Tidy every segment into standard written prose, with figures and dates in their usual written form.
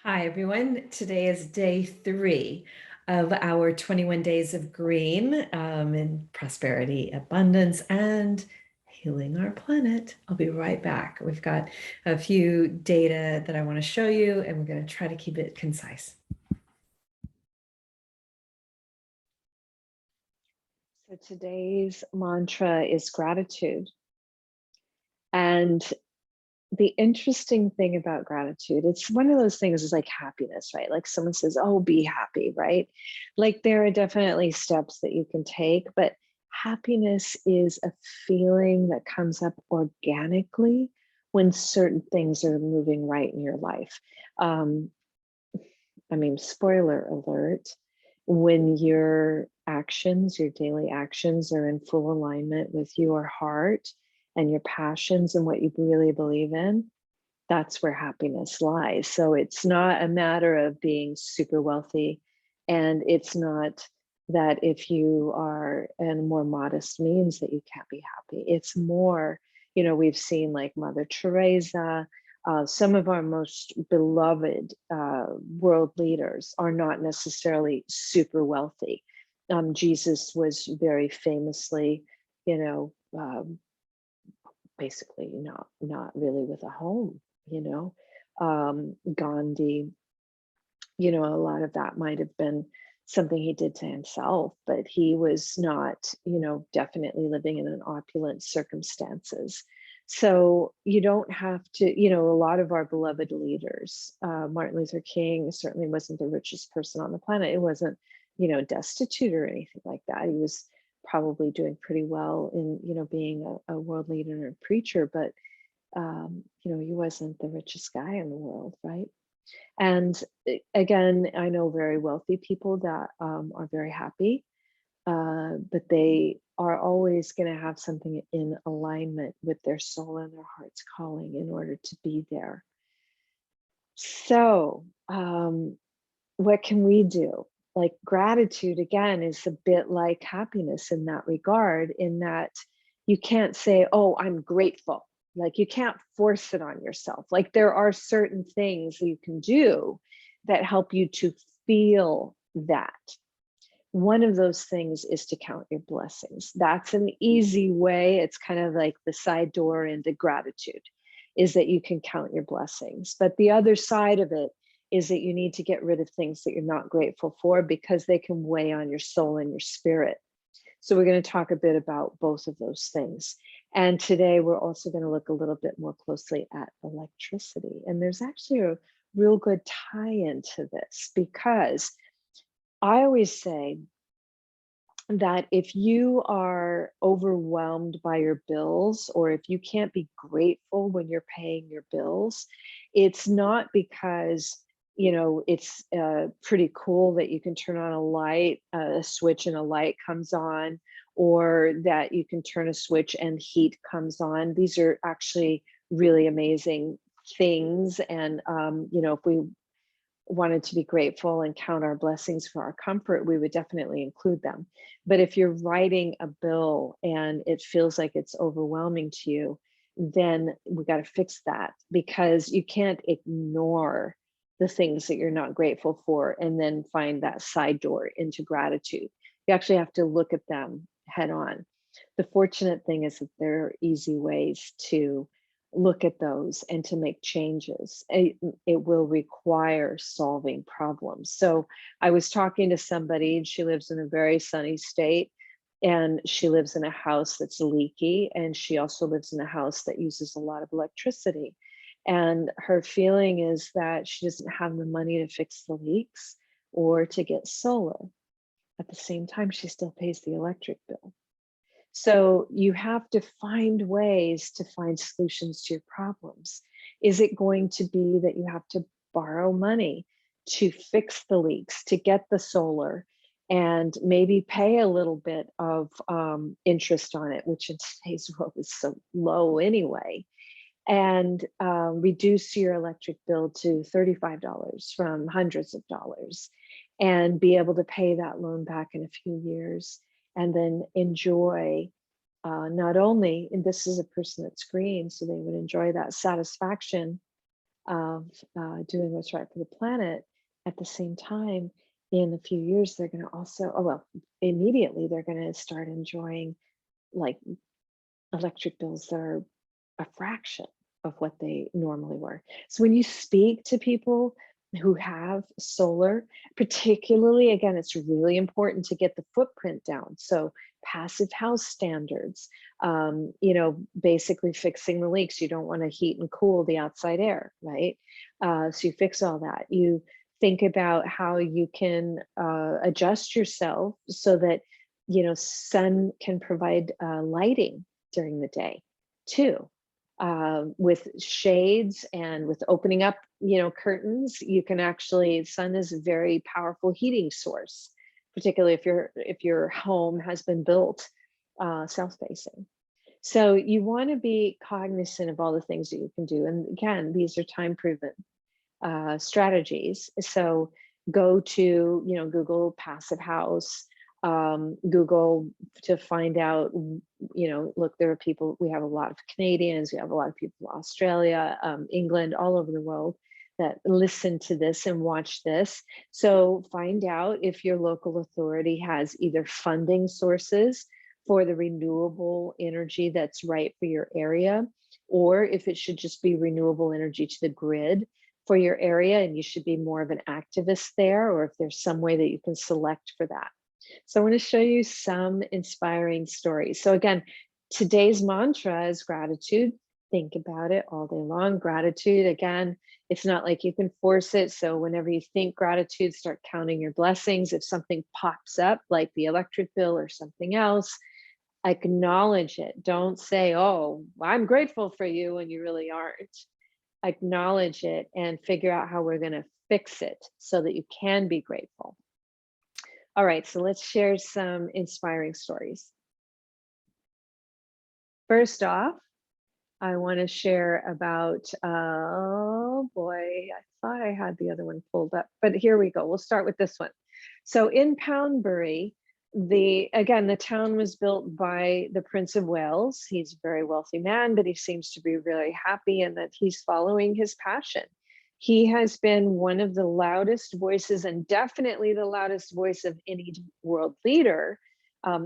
Hi, everyone. Today is day 3 of our 21 days of green in prosperity, abundance, and healing our planet. I'll be right back. We've got a few data that I want to show you, and we're going to try to keep it concise. So today's mantra is gratitude. And the interesting thing about gratitude, it's one of those things is like happiness, right? Like someone says, oh, be happy, right? Like there are definitely steps that you can take, but happiness is a feeling that comes up organically when certain things are moving right in your life. Um, Spoiler alert, when your actions, your daily actions are in full alignment with your heart and your passions and what you really believe in, that's where happiness lies. So it's not a matter of being super wealthy. And it's not that if you are in more modest means that you can't be happy. It's more, we've seen like Mother Teresa, some of our most beloved world leaders are not necessarily super wealthy. Jesus was very famously, you know, um, basically not really with a home, Gandhi, a lot of that might have been something he did to himself, but he was not, definitely living in an opulent circumstances. So you don't have to, a lot of our beloved leaders, Martin Luther King certainly wasn't the richest person on the planet. It wasn't, destitute or anything like that. He was probably doing pretty well in, being a world leader and a preacher, but he wasn't the richest guy in the world, right? And again, I know very wealthy people that are very happy, but they are always going to have something in alignment with their soul and their heart's calling in order to be there. So, what can we do? Like gratitude, again, is a bit like happiness in that regard, in that you can't say, oh, I'm grateful. Like you can't force it on yourself. Like there are certain things you can do that help you to feel that. One of those things is to count your blessings. That's an easy way. It's kind of like the side door into gratitude, is that you can count your blessings. But the other side of it is that you need to get rid of things that you're not grateful for because they can weigh on your soul and your spirit. So we're going to talk a bit about both of those things. And today we're also going to look a little bit more closely at electricity. And there's actually a real good tie into this, because I always say that if you are overwhelmed by your bills, or if you can't be grateful when you're paying your bills, it's not because it's pretty cool that you can turn on a light, a switch, and a light comes on, or that you can turn a switch and heat comes on. These are actually really amazing things. And if we wanted to be grateful and count our blessings for our comfort, we would definitely include them. But if you're writing a bill and it feels like it's overwhelming to you, then we got to fix that, because you can't ignore the things that you're not grateful for and then find that side door into gratitude. You actually have to look at them head on. The fortunate thing is that there are easy ways to look at those and to make changes. It will require solving problems. So I was talking to somebody, and she lives in a very sunny state, and she lives in a house that's leaky, and she also lives in a house that uses a lot of electricity. And her feeling is that she doesn't have the money to fix the leaks or to get solar. At the same time, she still pays the electric bill. So you have to find ways to find solutions to your problems. Is it going to be that you have to borrow money to fix the leaks, to get the solar, and maybe pay a little bit of interest on it, which in today's world is so low anyway, and reduce your electric bill to $35 from hundreds of dollars, and be able to pay that loan back in a few years, and then enjoy not only, and this is a person that's green, so they would enjoy that satisfaction of doing what's right for the planet. At the same time, in a few years, they're going to also, oh, well, immediately, they're going to start enjoying like electric bills that are a fraction of what they normally were. So when you speak to people who have solar, particularly, again, it's really important to get the footprint down. So passive house standards, basically fixing the leaks. You don't want to heat and cool the outside air, right? So you fix all that. You think about how you can adjust yourself so that sun can provide lighting during the day too. With shades and with opening up, curtains, you can actually, sun is a very powerful heating source, particularly if your home has been built south facing. So you want to be cognizant of all the things that you can do. And again, these are time proven strategies. So go to, Google passive house, Google to find out, look, there are people, we have a lot of Canadians, we have a lot of people from Australia, England, all over the world that listen to this and watch this. So find out if your local authority has either funding sources for the renewable energy that's right for your area, or if it should just be renewable energy to the grid for your area, and you should be more of an activist there, or if there's some way that you can select for that. So I want to show you some inspiring stories. So again, today's mantra is gratitude. Think about it all day long. Gratitude, again, it's not like you can force it. So whenever you think gratitude, start counting your blessings. If something pops up, like the electric bill or something else, acknowledge it. Don't say, oh, I'm grateful for you, when you really aren't. Acknowledge it and figure out how we're going to fix it so that you can be grateful. All right, so let's share some inspiring stories. First off, I want to share about, oh boy, I thought I had the other one pulled up, but here we go. We'll start with this one. So in Poundbury, the town was built by the Prince of Wales. He's a very wealthy man, but he seems to be really happy and that he's following his passion. He has been one of the loudest voices, and definitely the loudest voice of any world leader,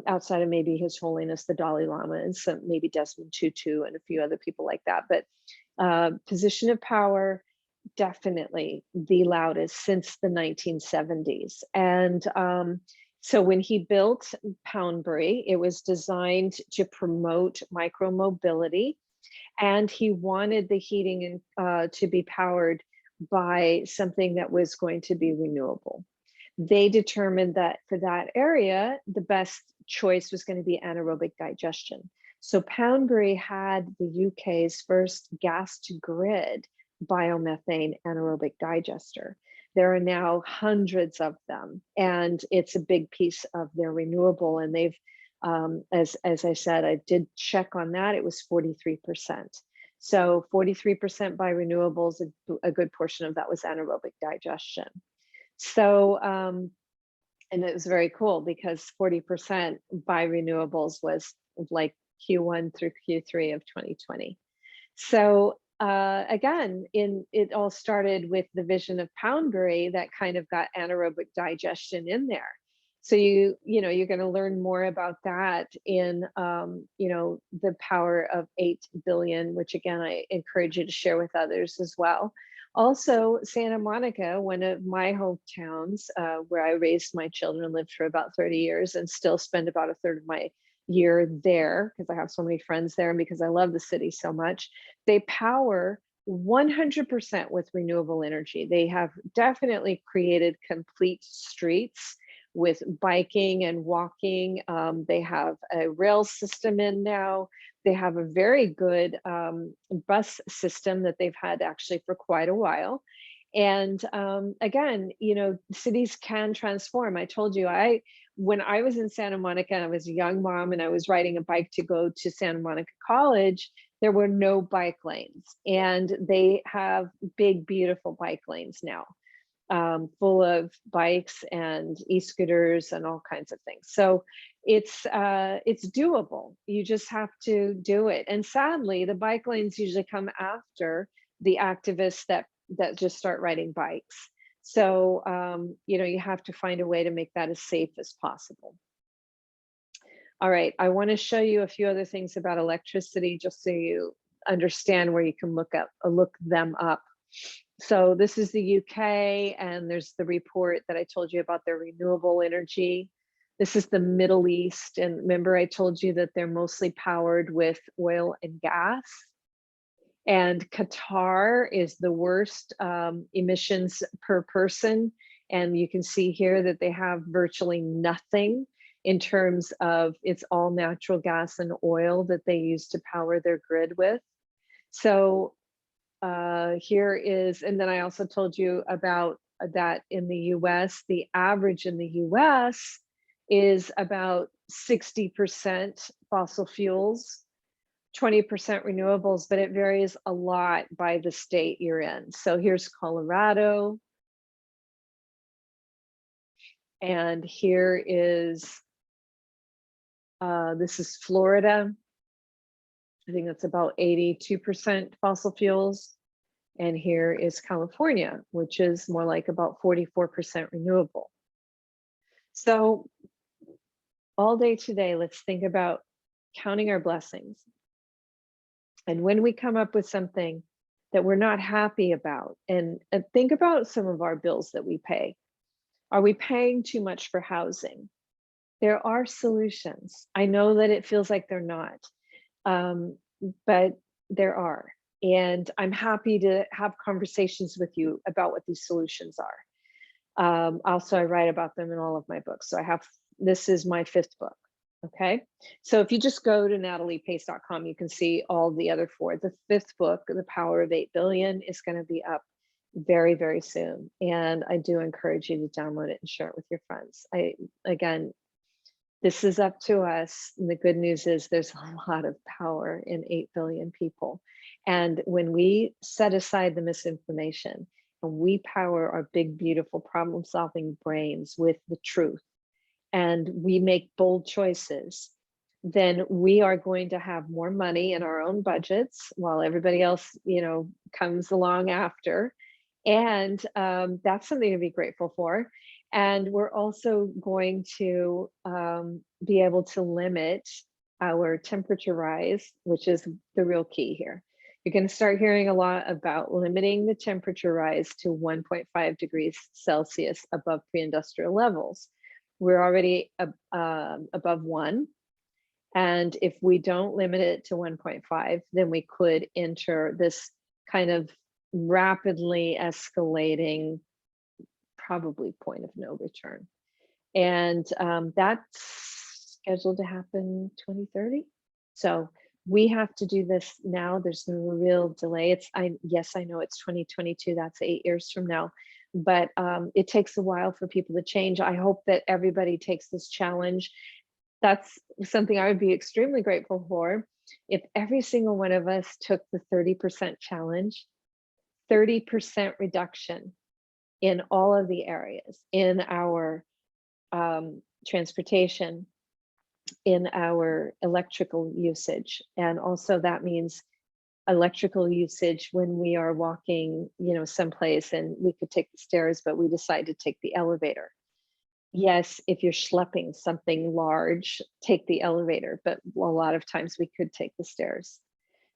outside of maybe His Holiness the Dalai Lama and some maybe Desmond Tutu and a few other people like that. But position of power, definitely the loudest since the 1970s. And so when he built Poundbury, it was designed to promote micromobility, and he wanted the heating to be powered by something that was going to be renewable. They determined that for that area, the best choice was going to be anaerobic digestion. So Poundbury had the UK's first gas to grid biomethane anaerobic digester. There are now hundreds of them, and it's a big piece of their renewable. And they've, as I said, I did check on that, it was 43%. So 43% by renewables, a good portion of that was anaerobic digestion. So, and it was very cool because 40% by renewables was like Q1 through Q3 of 2020. So again, it all started with the vision of Poundbury that kind of got anaerobic digestion in there. So you're going to learn more about that in the power of 8 billion, which again I encourage you to share with others as well. Also, Santa Monica, one of my hometowns, where I raised my children, lived for about 30 years, and still spend about a third of my year there because I have so many friends there and because I love the city so much. They power 100% with renewable energy. They have definitely created complete streets with biking and walking. They have a rail system in now. They have a very good bus system that they've had actually for quite a while. And again, cities can transform. I told you, when I was in Santa Monica and I was a young mom and I was riding a bike to go to Santa Monica College, there were no bike lanes. And they have big, beautiful bike lanes now, full of bikes and e-scooters and all kinds of things. So it's doable. You just have to do it. And sadly, the bike lanes usually come after the activists that just start riding bikes. So, you have to find a way to make that as safe as possible. All right, I want to show you a few other things about electricity, just so you understand where you can look them up. So this is the UK, and there's the report that I told you about their renewable energy. This is the Middle East, and remember I told you that they're mostly powered with oil and gas. And Qatar is the worst emissions per person. And you can see here that they have virtually nothing in terms of, it's all natural gas and oil that they use to power their grid with. So here is, and then I also told you about that in the US, the average in the US is about 60% fossil fuels, 20% renewables, but it varies a lot by the state you're in. So here's Colorado. And here is, this is Florida. I think that's about 82% fossil fuels. And here is California, which is more like about 44% renewable. So all day today, let's think about counting our blessings. And when we come up with something that we're not happy about, and think about some of our bills that we pay. Are we paying too much for housing? There are solutions. I know that it feels like they're not, but there are. And I'm happy to have conversations with you about what these solutions are. Also, I write about them in all of my books. So this is my 5th book. Okay. So if you just go to nataliepace.com, you can see all the other 4. The 5th book, The Power of 8 Billion, is going to be up very, very soon. And I do encourage you to download it and share it with your friends. Again, this is up to us. And the good news is there's a lot of power in 8 billion people. And when we set aside the misinformation and we power our big, beautiful problem solving brains with the truth, and we make bold choices, then we are going to have more money in our own budgets while everybody else, comes along after. And that's something to be grateful for. And we're also going to be able to limit our temperature rise, which is the real key here. You're going to start hearing a lot about limiting the temperature rise to 1.5 degrees Celsius above pre-industrial levels. We're already above 1. And if we don't limit it to 1.5, then we could enter this kind of rapidly escalating, probably point of no return. And that's scheduled to happen 2030. So we have to do this now. There's no real delay. Yes, I know it's 2022. That's 8 years from now. But it takes a while for people to change. I hope that everybody takes this challenge. That's something I would be extremely grateful for. If every single one of us took the 30% challenge, 30% reduction in all of the areas, in our transportation, in our electrical usage. And also that means electrical usage when we are walking, someplace and we could take the stairs, but we decide to take the elevator. Yes, if you're schlepping something large, take the elevator, but a lot of times we could take the stairs.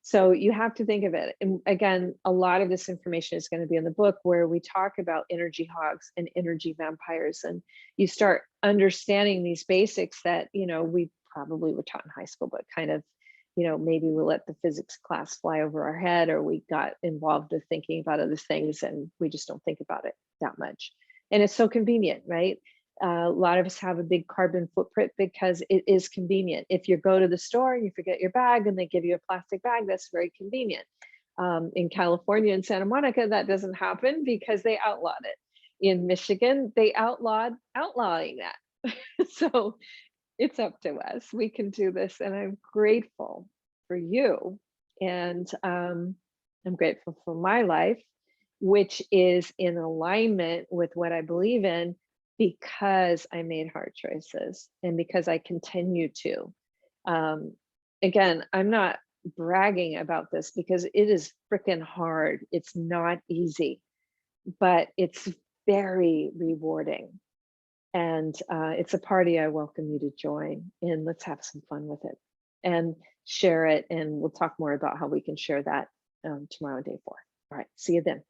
So you have to think of it. And again, a lot of this information is going to be in the book where we talk about energy hogs and energy vampires. And you start understanding these basics that, we probably were taught in high school, but kind of, maybe we let the physics class fly over our head, or we got involved with thinking about other things and we just don't think about it that much. And it's so convenient, right? A lot of us have a big carbon footprint because it is convenient. If you go to the store and you forget your bag and they give you a plastic bag, that's very convenient. In California and Santa Monica, that doesn't happen because they outlawed it. In Michigan, they outlawed outlawing that. So it's up to us. We can do this, and I'm grateful for you. And I'm grateful for my life, which is in alignment with what I believe in, because I made hard choices and because I continue to. Again, I'm not bragging about this because it is freaking hard. It's not easy, but it's very rewarding. And it's a party I welcome you to join, and let's have some fun with it and share it. And we'll talk more about how we can share that tomorrow, day 4. All right, see you then.